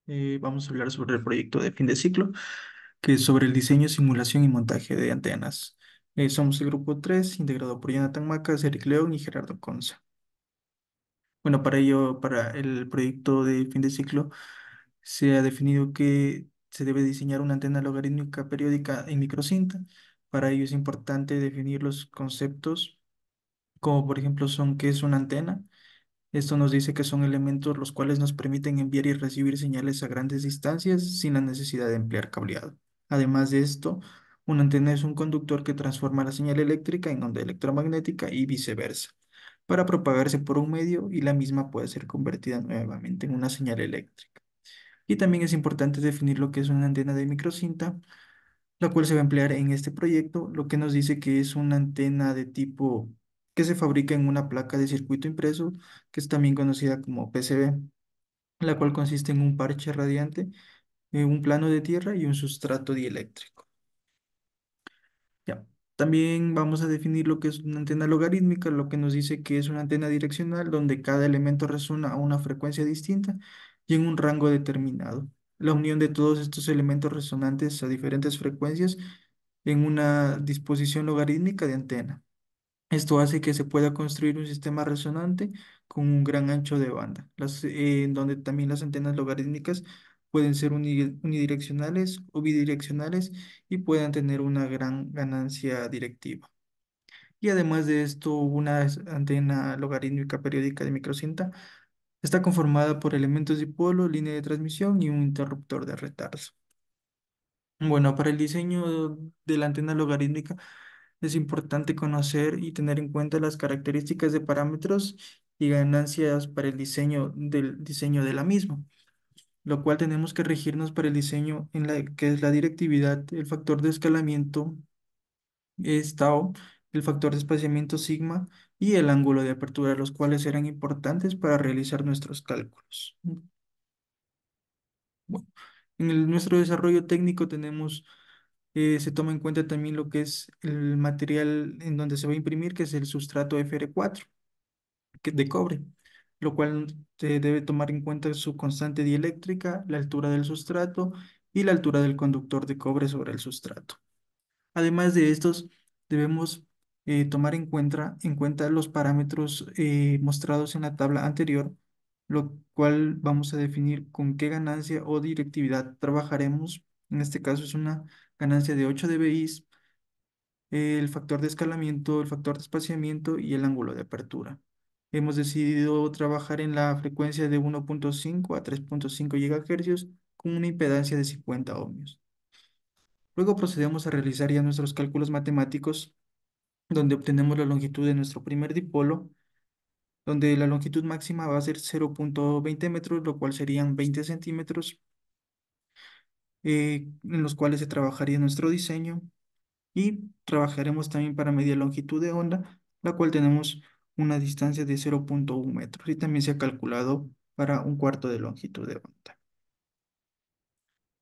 Vamos a hablar sobre el proyecto de fin de ciclo, que es sobre el diseño, simulación y montaje de antenas. Somos el grupo 3 integrado por Jonathan Macas, Eric León y Gerardo Conza. Bueno, para ello, para el proyecto de fin de ciclo, se ha definido que se debe diseñar una antena logarítmica periódica en microcinta. Para ello es importante definir los conceptos, como por ejemplo son qué es una antena. Esto nos dice que son elementos los cuales nos permiten enviar y recibir señales a grandes distancias sin la necesidad de emplear cableado. Además de esto, una antena es un conductor que transforma la señal eléctrica en onda electromagnética y viceversa, para propagarse por un medio y la misma puede ser convertida nuevamente en una señal eléctrica. Y también es importante definir lo que es una antena de microcinta, la cual se va a emplear en este proyecto, lo que nos dice que es una antena de tipo que se fabrica en una placa de circuito impreso, que es también conocida como PCB, la cual consiste en un parche radiante, un plano de tierra y un sustrato dieléctrico. Ya. También vamos a definir lo que es una antena logarítmica, lo que nos dice que es una antena direccional donde cada elemento resuena a una frecuencia distinta y en un rango determinado. La unión de todos estos elementos resonantes a diferentes frecuencias en una disposición logarítmica de antena. Esto hace que se pueda construir un sistema resonante con un gran ancho de banda, en donde también las antenas logarítmicas pueden ser unidireccionales o bidireccionales y puedan tener una gran ganancia directiva. Y además de esto, una antena logarítmica periódica de microcinta está conformada por elementos dipolo, línea de transmisión y un interruptor de retardo. Bueno, para el diseño de la antena logarítmica es importante conocer y tener en cuenta las características de parámetros y ganancias para el diseño de la misma, lo cual tenemos que regirnos para el diseño en la que es la directividad, el factor de escalamiento es tau, el factor de espaciamiento sigma y el ángulo de apertura, los cuales serán importantes para realizar nuestros cálculos. Bueno, en nuestro desarrollo técnico se toma en cuenta también lo que es el material en donde se va a imprimir, que es el sustrato FR4 de cobre, lo cual se debe tomar en cuenta su constante dieléctrica, la altura del sustrato y la altura del conductor de cobre sobre el sustrato. Además de estos, debemos tomar en cuenta los parámetros mostrados en la tabla anterior, lo cual vamos a definir con qué ganancia o directividad trabajaremos. En este caso es una ganancia de 8 dBi, el factor de escalamiento, el factor de espaciamiento y el ángulo de apertura. Hemos decidido trabajar en la frecuencia de 1.5 a 3.5 GHz con una impedancia de 50 ohmios. Luego procedemos a realizar ya nuestros cálculos matemáticos, donde obtenemos la longitud de nuestro primer dipolo, donde la longitud máxima va a ser 0.20 metros, lo cual serían 20 centímetros, en los cuales se trabajaría nuestro diseño. Y trabajaremos también para media longitud de onda, la cual tenemos una distancia de 0.1 metros y también se ha calculado para un cuarto de longitud de onda.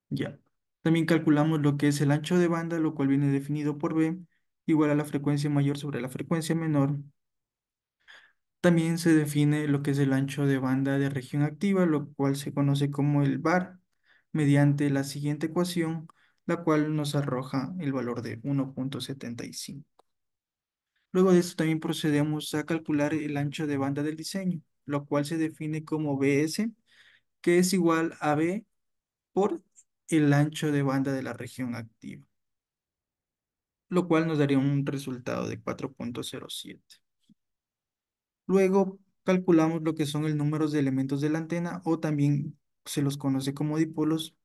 Ya. También calculamos lo que es el ancho de banda, lo cual viene definido por B, igual a la frecuencia mayor sobre la frecuencia menor. También se define lo que es el ancho de banda de región activa, lo cual se conoce como el VAR, mediante la siguiente ecuación, la cual nos arroja el valor de 1.75. Luego de esto también procedemos a calcular el ancho de banda del diseño, lo cual se define como BS, que es igual a B por el ancho de banda de la región activa, lo cual nos daría un resultado de 4.07. Luego calculamos lo que son el número de elementos de la antena o también se los conoce como dipolos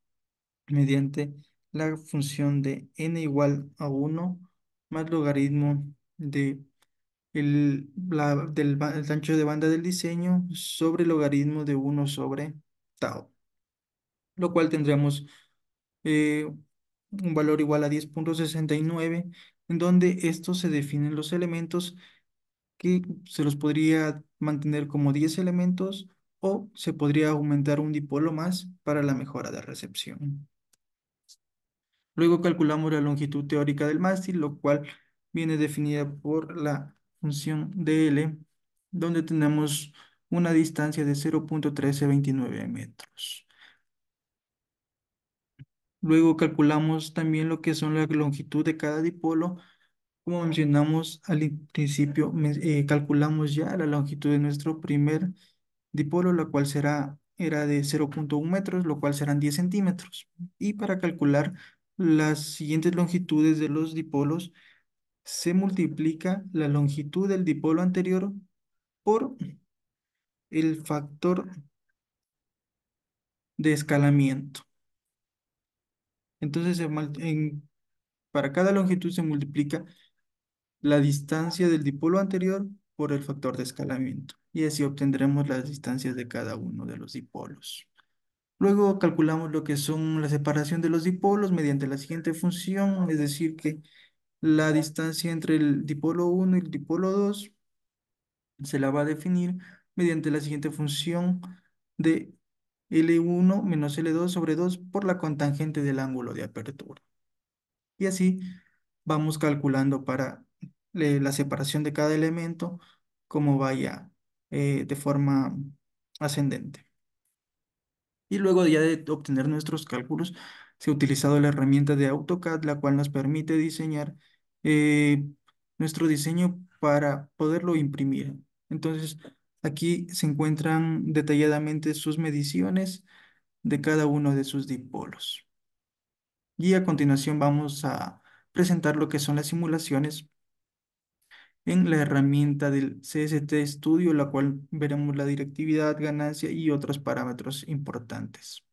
mediante la función de n igual a 1 más logaritmo de el ancho de banda del diseño sobre logaritmo de 1 sobre tau, lo cual tendríamos eh, un valor igual a 10.69, en donde estos se definen los elementos que se los podría mantener como 10 elementos o se podría aumentar un dipolo más para la mejora de recepción. Luego calculamos la longitud teórica del mástil, lo cual viene definida por la función dl, donde tenemos una distancia de 0.1329 metros. Luego calculamos también lo que son la longitud de cada dipolo. Como mencionamos principio, calculamos ya la longitud de nuestro primer dipolo, la cual era de 0,1 metros, lo cual serán 10 centímetros. Y para calcular las siguientes longitudes de los dipolos, se multiplica la longitud del dipolo anterior por el factor de escalamiento. Entonces, para cada longitud se multiplica la distancia del dipolo anterior por el factor de escalamiento. Y así obtendremos las distancias de cada uno de los dipolos. Luego calculamos lo que son la separación de los dipolos mediante la siguiente función, es decir, que la distancia entre el dipolo 1 y el dipolo 2 se la va a definir mediante la siguiente función de L1 menos L2 sobre 2 por la cotangente del ángulo de apertura. Y así vamos calculando para la separación de cada elemento como vaya de forma ascendente. Y luego ya de obtener nuestros cálculos, se ha utilizado la herramienta de AutoCAD, la cual nos permite diseñar eh, nuestro diseño para poderlo imprimir. Entonces, aquí se encuentran detalladamente sus mediciones de cada uno de sus dipolos. Y a continuación vamos a presentar lo que son las simulaciones en la herramienta del CST Studio, la cual veremos la directividad, ganancia y otros parámetros importantes.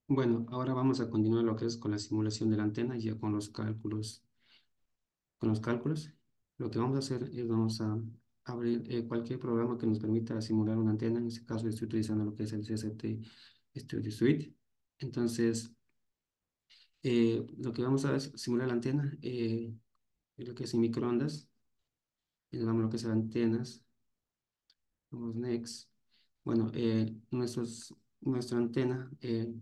Bueno, ahora vamos a continuar lo que es con la simulación de la antena, ya con los cálculos. Con los cálculos, lo que vamos a hacer es vamos a abrir cualquier programa que nos permita simular una antena. En este caso estoy utilizando lo que es el CST Studio Suite. Entonces, lo que vamos a hacer es simular la antena, lo que es en microondas. Y le damos lo que es antenas. Vamos next. Bueno, nuestra antena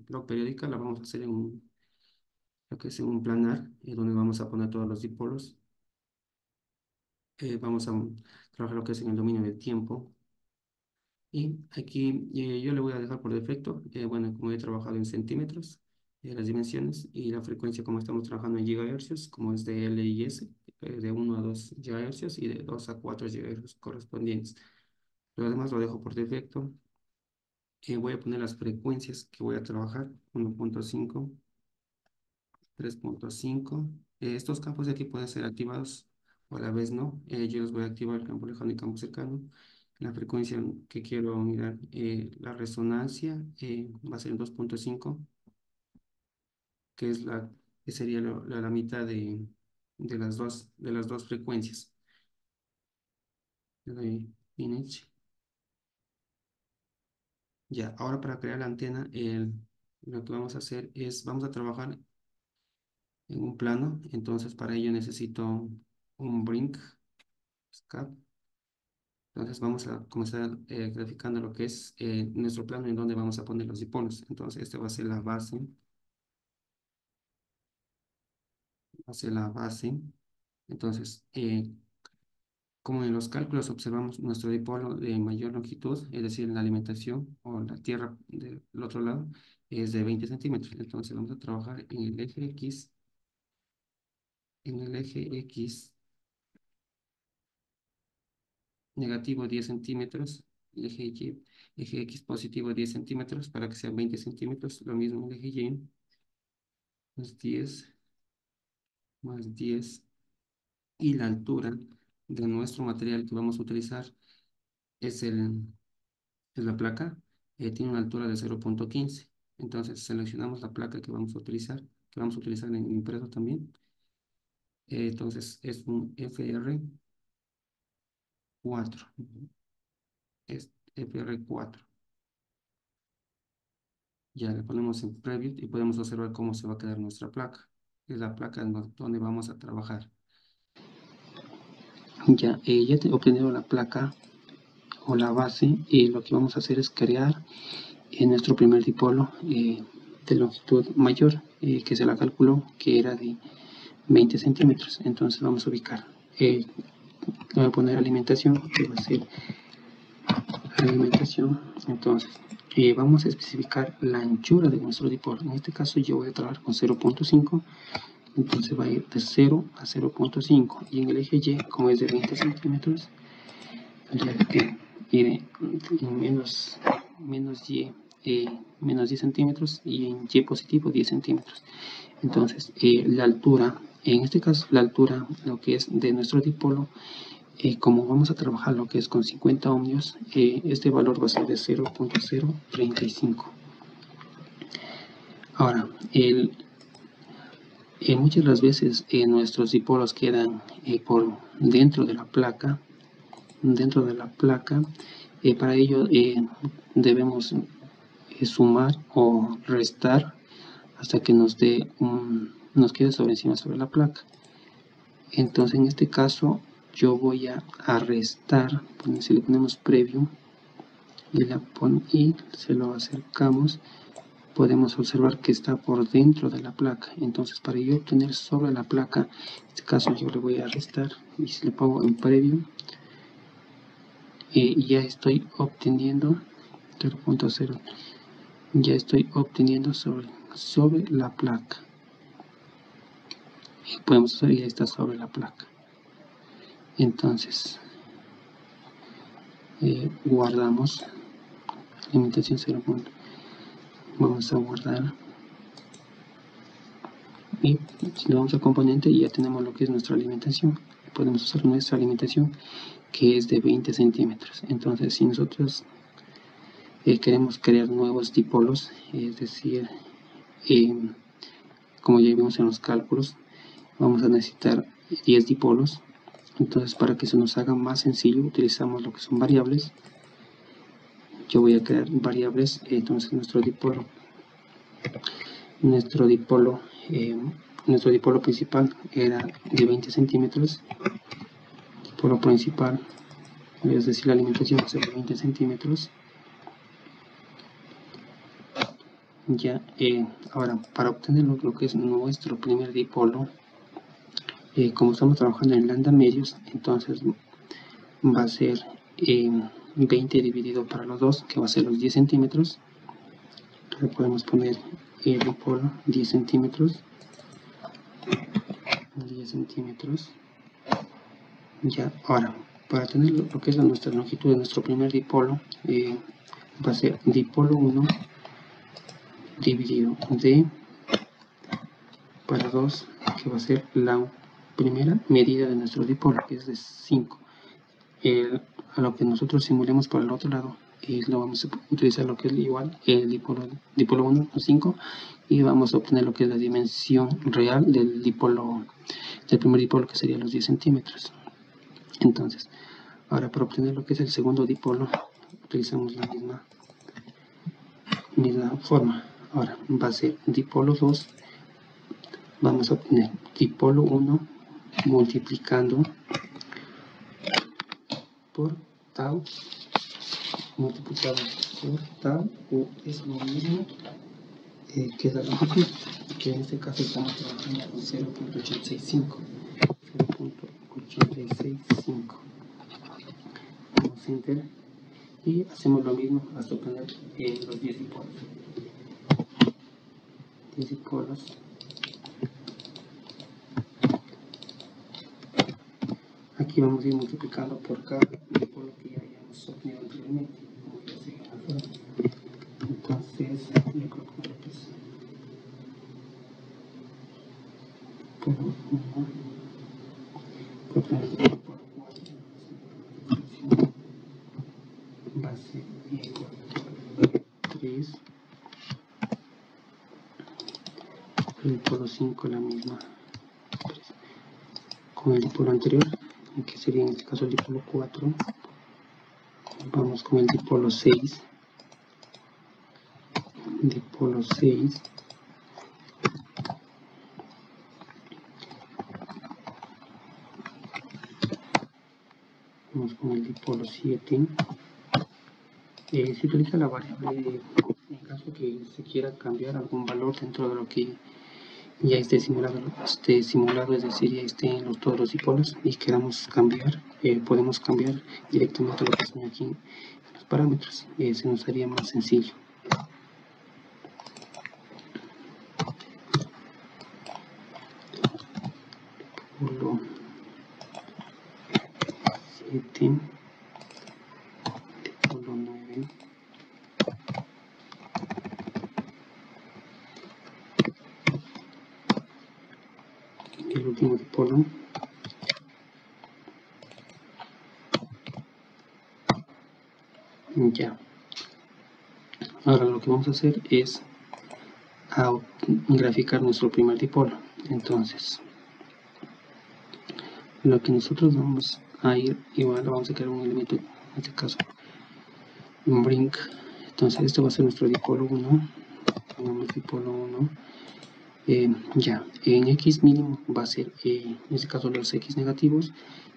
log periódica la vamos a hacer lo que es en un planar, donde vamos a poner todos los dipolos. Vamos a trabajar lo que es en el dominio del tiempo. Y aquí yo le voy a dejar por defecto, bueno, como he trabajado en centímetros, las dimensiones y la frecuencia como estamos trabajando en gigahercios, como es de L y S, de 1 a 2 gigahercios y de 2 a 4 gigahercios correspondientes. Lo demás lo dejo por defecto. Voy a poner las frecuencias que voy a trabajar, 1.5, 3.5. Estos campos de aquí pueden ser activados o a la vez no. Yo los voy a activar el campo lejano y campo cercano. La frecuencia que quiero mirar, la resonancia va a ser en 2.5, que es que sería la mitad de las dos frecuencias. Le doy finish. Ya, ahora para crear la antena, lo que vamos a hacer es, vamos a trabajar en un plano. Entonces para ello necesito un brink scap. Entonces vamos a comenzar graficando lo que es nuestro plano en donde vamos a poner los dipolos. Entonces esta va a ser la base, Entonces, como en los cálculos observamos nuestro dipolo de mayor longitud, es decir, la alimentación o la tierra del otro lado es de 20 centímetros. Entonces vamos a trabajar en el eje X negativo 10 centímetros, el eje X positivo 10 centímetros para que sean 20 centímetros, lo mismo el eje Y, más 10, más 10, y la altura de nuestro material que vamos a utilizar es, es la placa, tiene una altura de 0.15. Entonces seleccionamos la placa que vamos a utilizar en impreso también. Entonces es un FR4, es FR4. Ya le ponemos en Preview y podemos observar cómo se va a quedar nuestra placa. Es la placa donde vamos a trabajar. Ya, ya he obtenido la placa o la base y lo que vamos a hacer es crear nuestro primer dipolo de longitud mayor, que se la calculó que era de 20 centímetros. Entonces vamos a ubicar, voy a poner alimentación, que va a ser alimentación. Entonces vamos a especificar la anchura de nuestro dipolo. En este caso yo voy a trabajar con 0.5, entonces va a ir de 0 a 0.5, y en el eje Y, como es de 20 centímetros, tendría que ir en menos 10 centímetros, y en Y positivo 10 centímetros. Entonces, la altura, en este caso, la altura, lo que es de nuestro dipolo, como vamos a trabajar lo que es con 50 ohmios, este valor va a ser de 0.035. Ahora, muchas de las veces nuestros dipolos quedan por dentro de la placa. Para ello debemos sumar o restar hasta que nos quede sobre la placa. Entonces, en este caso, yo voy a restar. Si le ponemos preview y se lo acercamos, podemos observar que está por dentro de la placa. Entonces, para yo obtener sobre la placa, en este caso yo le voy a restar, y si le pongo en preview, ya estoy obteniendo 0.0, ya estoy obteniendo sobre la placa. Y podemos ver, ya está sobre la placa. Entonces, guardamos limitación 0. Vamos a guardar, y si le vamos al componente, ya tenemos lo que es nuestra alimentación. Podemos usar nuestra alimentación, que es de 20 centímetros. Entonces, si nosotros queremos crear nuevos dipolos, es decir, como ya vimos en los cálculos, vamos a necesitar 10 dipolos. Entonces, para que se nos haga más sencillo, utilizamos lo que son variables. Yo voy a crear variables. Entonces, nuestro dipolo principal era de 20 centímetros. Dipolo principal, es decir, la alimentación va a ser de 20 centímetros. Ya, ahora, para obtener lo que es nuestro primer dipolo, como estamos trabajando en lambda medios, entonces va a ser 20 dividido para los dos, que va a ser los 10 centímetros. Entonces podemos poner el dipolo 10 centímetros. 10 centímetros. Ya, ahora, para tener lo que es nuestra longitud de nuestro primer dipolo, va a ser dipolo 1 dividido de para 2, que va a ser la primera medida de nuestro dipolo, que es de 5. A lo que nosotros simulemos por el otro lado, lo vamos a utilizar lo que es igual, el dipolo 1 a 5, y vamos a obtener lo que es la dimensión real del primer dipolo, que sería los 10 centímetros. Entonces, ahora para obtener lo que es el segundo dipolo, utilizamos la misma forma. Ahora va a ser dipolo 2, vamos a obtener dipolo 1 multiplicando por tau, multiplicado por tau, o es lo mismo que la longitud, que en este caso estamos trabajando con 0.865. 0.865. Damos enter y hacemos lo mismo hasta obtener los 10 dipolos. 10 dipolos. Aquí vamos a ir multiplicando por cada dipolo que ya hayamos obtenido anteriormente, como ya se ve en la forma. Entonces, yo creo que es por 1, por 4, va a ser igual a 3, el dipolo 5 la misma, 3. Con el dipolo anterior, que sería en este caso el dipolo 4, vamos con el dipolo 6, dipolo 6, vamos con el dipolo 7. Se utiliza la variable en caso que se quiera cambiar algún valor dentro de lo que ya esté simulado, es decir, ya estén todos los dipolos y queramos cambiar, podemos cambiar directamente lo que son aquí los parámetros, se nos haría más sencillo. Dipolo 7, dipolo 9, y el último dipolo. Ya, ahora lo que vamos a hacer es graficar nuestro primer dipolo. Entonces, lo que nosotros vamos a ir, igual vamos a crear un elemento, en este caso un brink. Entonces este va a ser nuestro dipolo 1, pongamos dipolo 1. Ya, en x mínimo va a ser, en este caso los x negativos,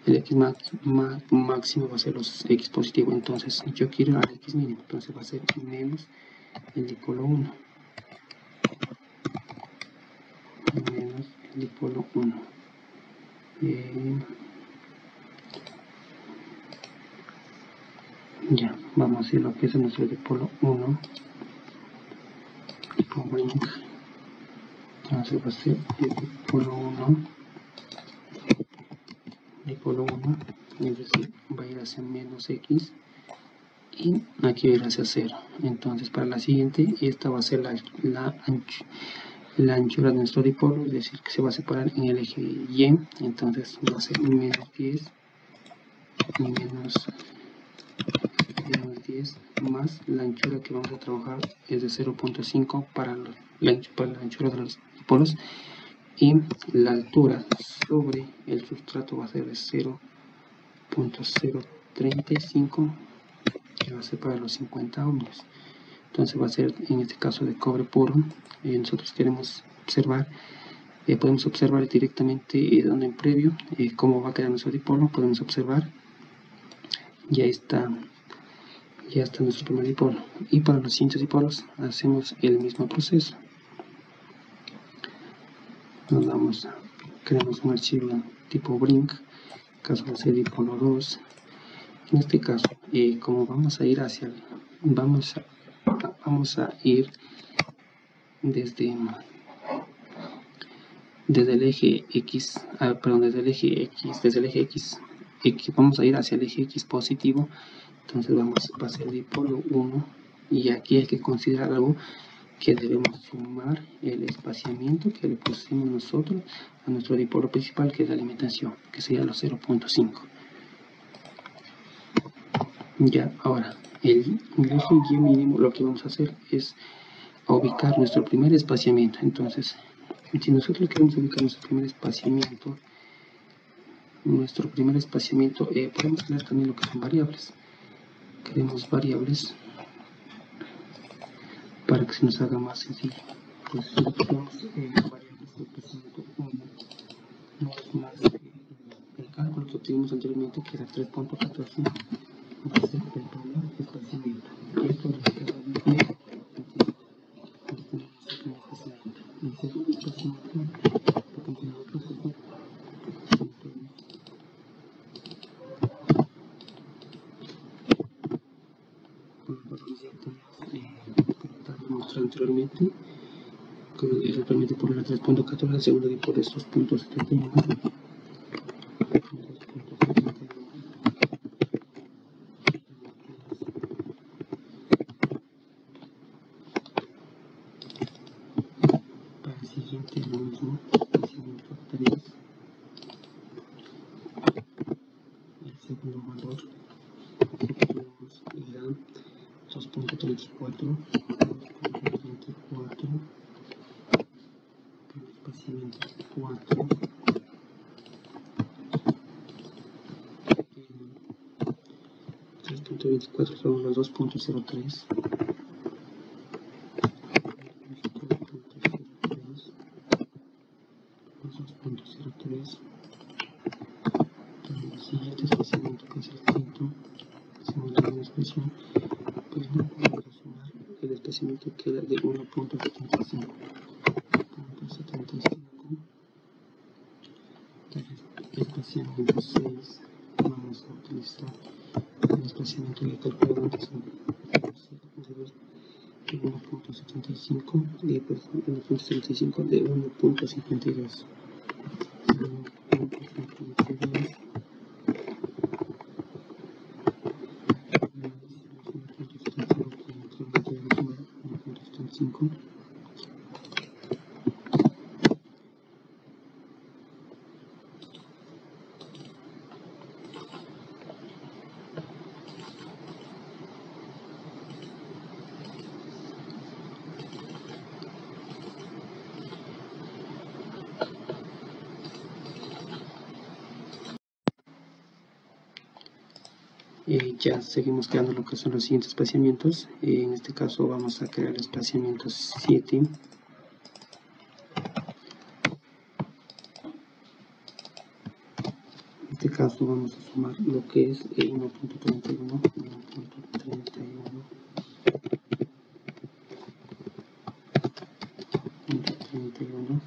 el x máximo va a ser los x positivos. Entonces yo quiero al x mínimo, entonces va a ser menos el dipolo 1, menos el dipolo 1. Ya, vamos a hacer lo que es nuestro dipolo 1, tipo brink. Entonces va a ser el dipolo 1, dipolo 1, es decir, va a ir hacia menos x y aquí va a ir hacia 0. Entonces para la siguiente, esta va a ser la anchura de nuestro dipolo, es decir, que se va a separar en el eje y. Entonces va a ser menos 10 y menos 10 más la anchura que vamos a trabajar es de 0.5 para la anchura de los dipolos, y la altura sobre el sustrato va a ser de 0.035, que va a ser para los 50 ohmios. Entonces va a ser en este caso de cobre puro. Nosotros queremos observar, podemos observar directamente donde en previo cómo va a quedar nuestro dipolo. Podemos observar, ya está nuestro primer dipolo, y para los siguientes dipolos hacemos el mismo proceso. Creamos un archivo tipo brink, caso va a ser dipolo 2. En este caso, como vamos a ir ir desde el eje X, desde el eje X, vamos a ir hacia el eje X positivo. Entonces va a ser dipolo 1, y aquí hay que considerar algo, que debemos sumar el espaciamiento que le pusimos nosotros a nuestro dipolo principal, que es la alimentación, que sería los 0.5. Ya, ahora, el eje Y mínimo, lo que vamos a hacer es ubicar nuestro primer espaciamiento. Entonces, si nosotros queremos ubicar nuestro primer espaciamiento, podemos crear también lo que son variables. Creemos variables para que se nos haga más sencillo. Pues si tenemos variables de espaciamiento 1, no es más el cálculo que obtuvimos anteriormente, que era 3.14, va a ser el primer espaciamiento. Esto lo que va a decir, el segundo espaciamiento, lo que nosotros hacemos, mostrado anteriormente, que es el primer dipolo de 3.14, el segundo dipolo es 2.71. Para el siguiente es lo mismo, espaciamiento 3, el segundo valor que tenemos era 2.34, espaciamiento 4, 3.24 son los 2.03, los 2.03. El siguiente espaciamiento, que es el quinto, hacemos la misma expresión, pues no podemos sumar el espaciamiento, que era de 1.75. 75. El espaciamiento 6, vamos a utilizar el espaciamiento de calculador que son 1.75 y pues 1.75 de 1.52. Ya seguimos creando lo que son los siguientes espaciamientos. En este caso vamos a crear el espaciamiento 7. En este caso vamos a sumar lo que es 1.31, 1.31, 1.31.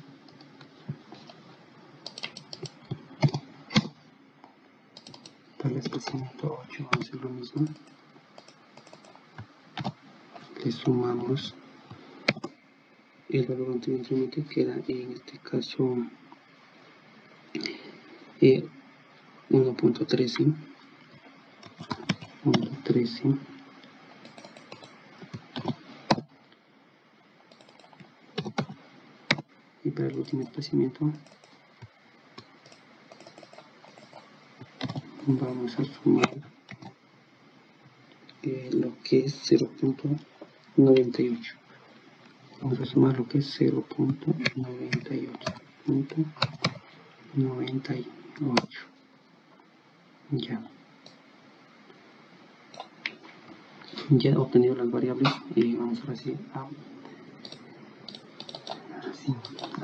Para el espaciamiento 8 vamos a hacer lo mismo. Le sumamos el valor anteriormente que era en este caso 1.13. Y para el último espaciamiento vamos a sumar lo que es 0.98. Vamos a sumar lo que es 0.98. Ya he obtenido las variables y vamos a decir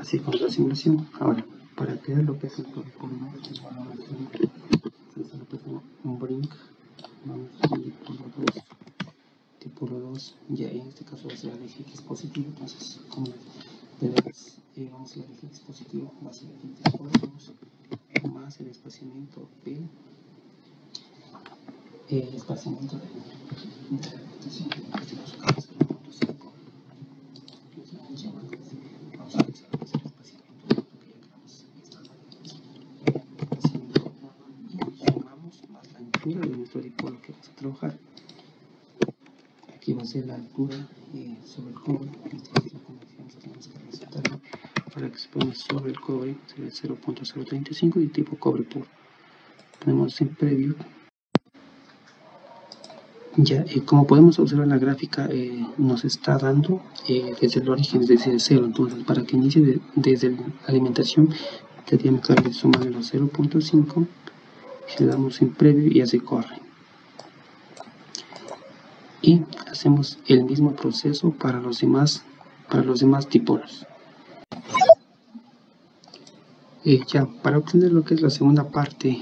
así con la simulación. Ahora, para crear lo que es el polígono, un brink, vamos a ir tipo 2, ya en este caso va a ser el eje X positivo, entonces como debes, vamos a ir al eje X positivo, va a ser el tipo 2 más el espaciamiento P, el espaciamiento de la alimentación, en este caso acá es 1.5. Vamos a utilizar lo que es el espaciamiento que ya creamos estas variables, espaciamiento 1 y sumamos más la altura de nuestro dipolo que vamos a trabajar. Aquí va a ser la altura sobre el cobre. Tenemos que resaltarlo para que se ponga sobre el cobre, sería 0.035 y tipo cobre puro. Ponemos en preview. Ya, como podemos observar en la gráfica, nos está dando desde el origen, desde 0. Entonces, para que inicie desde la alimentación, tendríamos que sumarle los 0.5. Si le damos en preview, ya se corre. Y hacemos el mismo proceso para los demás dipolos. Ya, para obtener lo que es la segunda parte,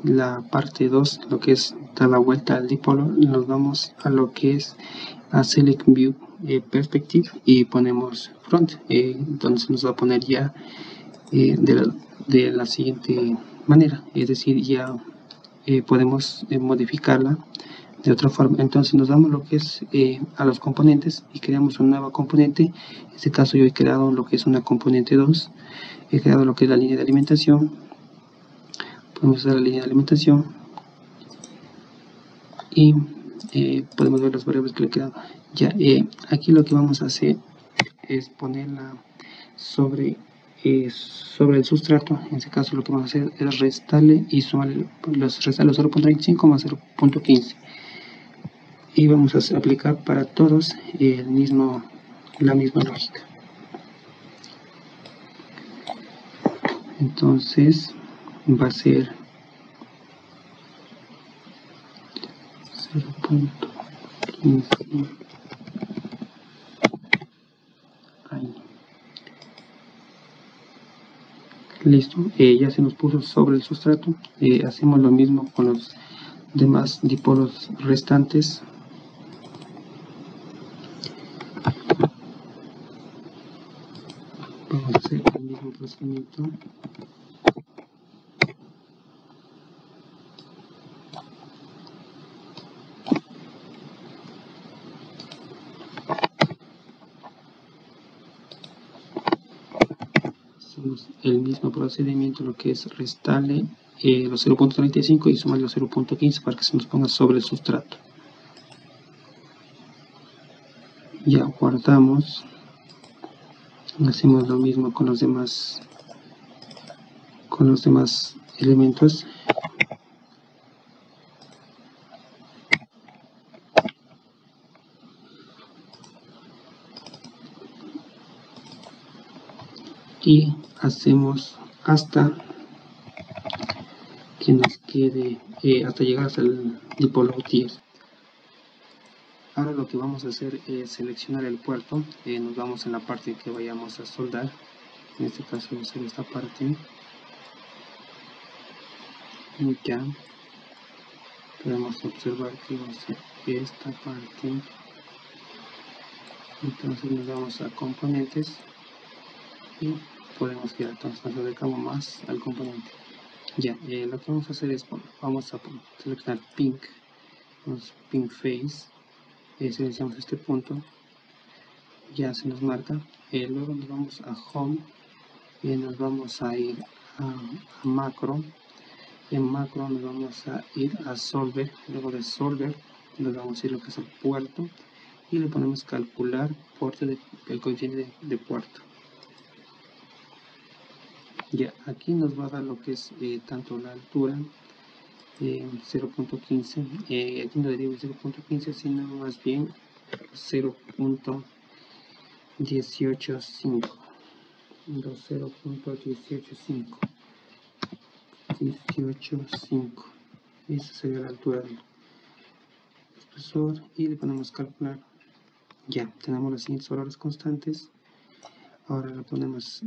la parte 2, lo que es dar la vuelta al dipolo, nos vamos a lo que es a Select View Perspective y ponemos Front. Entonces nos va a poner ya de la siguiente manera, es decir, ya podemos modificarla de otra forma. Entonces nos damos lo que es a los componentes y creamos una nueva componente. En este caso yo he creado lo que es una componente 2. He creado lo que es la línea de alimentación. Podemos usar la línea de alimentación y podemos ver las variables que le he creado. Ya, aquí lo que vamos a hacer es ponerla sobre el sustrato. En este caso lo que vamos a hacer es restarle y sumar los 0.25 más 0.15 y vamos a aplicar para todos la misma lógica. Entonces va a ser 0.15 ahí. Listo, ya se nos puso sobre el sustrato. Hacemos lo mismo con los demás dipolos restantes. vamos a hacer el mismo procedimiento. Hacemos el mismo procedimiento, lo que es restarle los 0.35 y sumar los 0.15 para que se nos ponga sobre el sustrato. Ya guardamos. Hacemos lo mismo con los demás elementos. Y hacemos hasta que nos quede, hasta llegar hasta el dipolo tier. Ahora lo que vamos a hacer es seleccionar el puerto. Nos vamos en la parte que vayamos a soldar. En este caso va a ser esta parte. Ya podemos observar que va a ser esta parte. Entonces nos vamos a componentes y podemos ir entonces nos acercamos más al componente. Ya, lo que vamos a hacer es, vamos a seleccionar pink, pink face, seleccionamos este punto, ya se nos marca, luego nos vamos a home, nos vamos a ir a macro, en macro nos vamos a ir a solver, luego de solver nos vamos a ir a lo que es el puerto y le ponemos calcular el coeficiente de puerto. Ya, aquí nos va a dar lo que es tanto la altura 0.15, aquí no diría 0.15 sino más bien 0.185, 0.185, 18.5, esa sería la altura del espesor y le ponemos calcular. Ya tenemos los siguientes valores constantes. Ahora le ponemos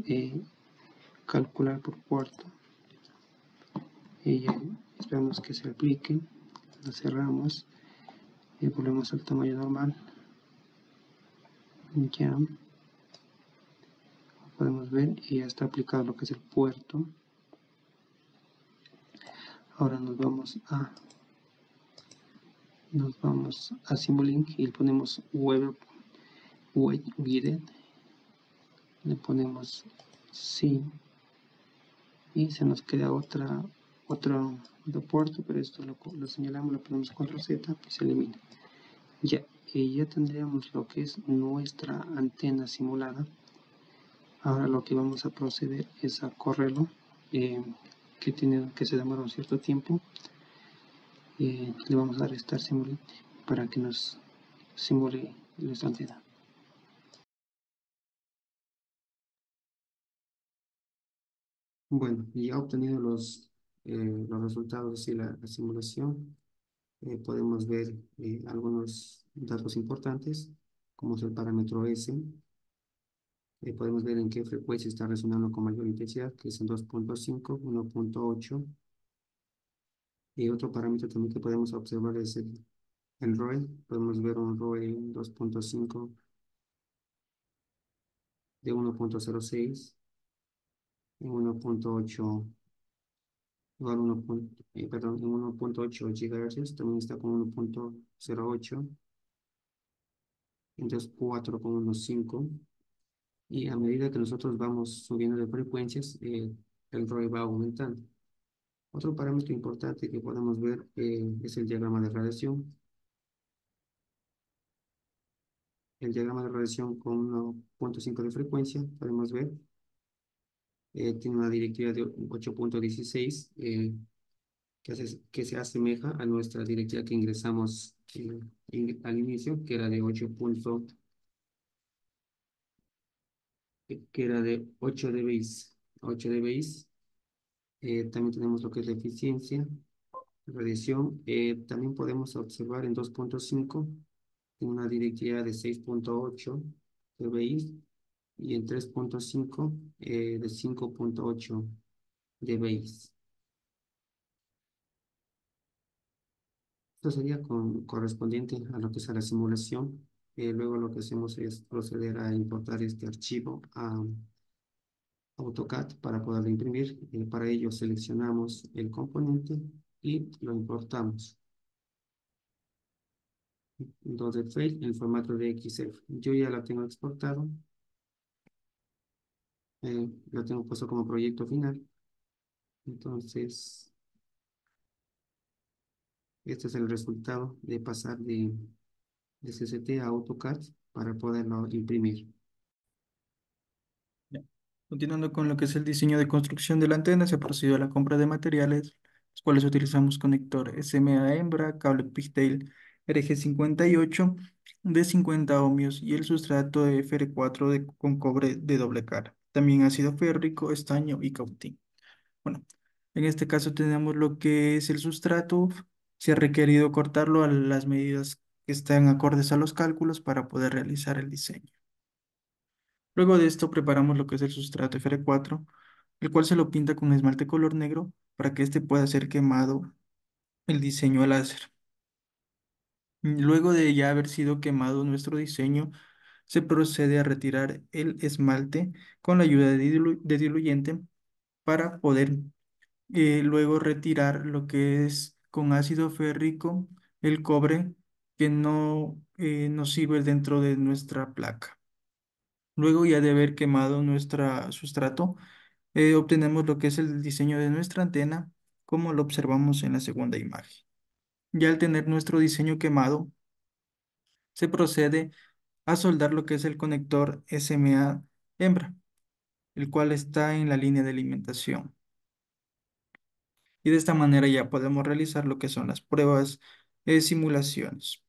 calcular por puerto y esperamos que se aplique, lo cerramos y volvemos al tamaño normal. Ya podemos ver y ya está aplicado lo que es el puerto. Ahora nos vamos a Simulink y le ponemos Web Guided, le ponemos sí y se nos queda otro puerto, pero esto lo señalamos, le ponemos control Z y se elimina. Ya, ya tendríamos lo que es nuestra antena simulada. Ahora lo que vamos a proceder es a correrlo, que se demora un cierto tiempo. Le vamos a dar Start Simulate para que nos simule nuestra antena. Bueno, ya obtenido los resultados de la simulación, podemos ver algunos datos importantes, como es el parámetro S. Podemos ver en qué frecuencia está resonando con mayor intensidad, que es en 2.5, 1.8. Y otro parámetro también que podemos observar es el ROE. Podemos ver un ROE 2.5 de 1.06, en 1.8, igual 1.8 GHz, también está con 1.08, entonces 4.15. Y a medida que nosotros vamos subiendo de frecuencias, el ROE va aumentando. Otro parámetro importante que podemos ver es el diagrama de radiación. El diagrama de radiación con 1.5 de frecuencia, podemos ver, tiene una directiva de 8.16 que se asemeja a nuestra directiva que ingresamos al inicio, que era de 8 que era de 8 dBi. 8 dBi. También tenemos lo que es la eficiencia, radiación. También podemos observar en 2.5 en una directiva de 6.8 dBi y en 3.5 de 5.8 dBi. Esto sería correspondiente a lo que es a la simulación. Luego lo que hacemos es proceder a importar este archivo AutoCAD para poderlo imprimir. Para ello seleccionamos el componente y lo importamos. Entonces, file en formato de XF. Yo ya lo tengo exportado, lo tengo puesto como proyecto final. Entonces, este es el resultado de pasar de CCT a AutoCAD para poderlo imprimir. Ya. Continuando con lo que es el diseño de construcción de la antena, se procedió a la compra de materiales, los cuales utilizamos conector SMA hembra, cable pigtail RG58 de 50 ohmios y el sustrato de FR4 con cobre de doble cara. También ácido férrico, estaño y cautín. Bueno, en este caso tenemos lo que es el sustrato. Se ha requerido cortarlo a las medidas que están acordes a los cálculos para poder realizar el diseño. Luego de esto preparamos lo que es el sustrato FR4, el cual se lo pinta con esmalte color negro para que éste pueda ser quemado el diseño al láser. Luego de ya haber sido quemado nuestro diseño, se procede a retirar el esmalte con la ayuda de diluyente para poder luego retirar lo que es con ácido férrico el cobre que no nos sirve dentro de nuestra placa. Luego ya de haber quemado nuestro sustrato, obtenemos lo que es el diseño de nuestra antena, como lo observamos en la segunda imagen. Ya al tener nuestro diseño quemado, se procede a soldar lo que es el conector SMA hembra, el cual está en la línea de alimentación. Y de esta manera ya podemos realizar lo que son las pruebas de simulaciones.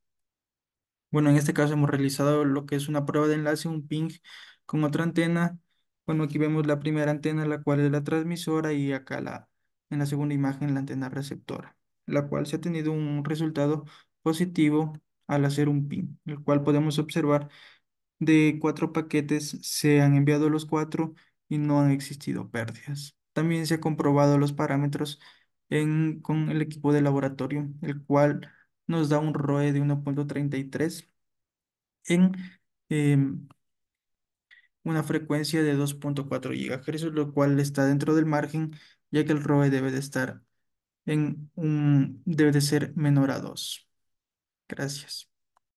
Bueno, en este caso hemos realizado lo que es una prueba de enlace, un ping con otra antena. Bueno, aquí vemos la primera antena, la cual es la transmisora, y acá en la segunda imagen la antena receptora, la cual se ha tenido un resultado positivo al hacer un ping, el cual podemos observar de 4 paquetes se han enviado los 4 y no han existido pérdidas. También se ha comprobado los parámetros con el equipo de laboratorio, el cual nos da un ROE de 1.33 en em, una frecuencia de 2.4 GHz, lo cual está dentro del margen, ya que el ROE debe de estar debe de ser menor a 2. Gracias.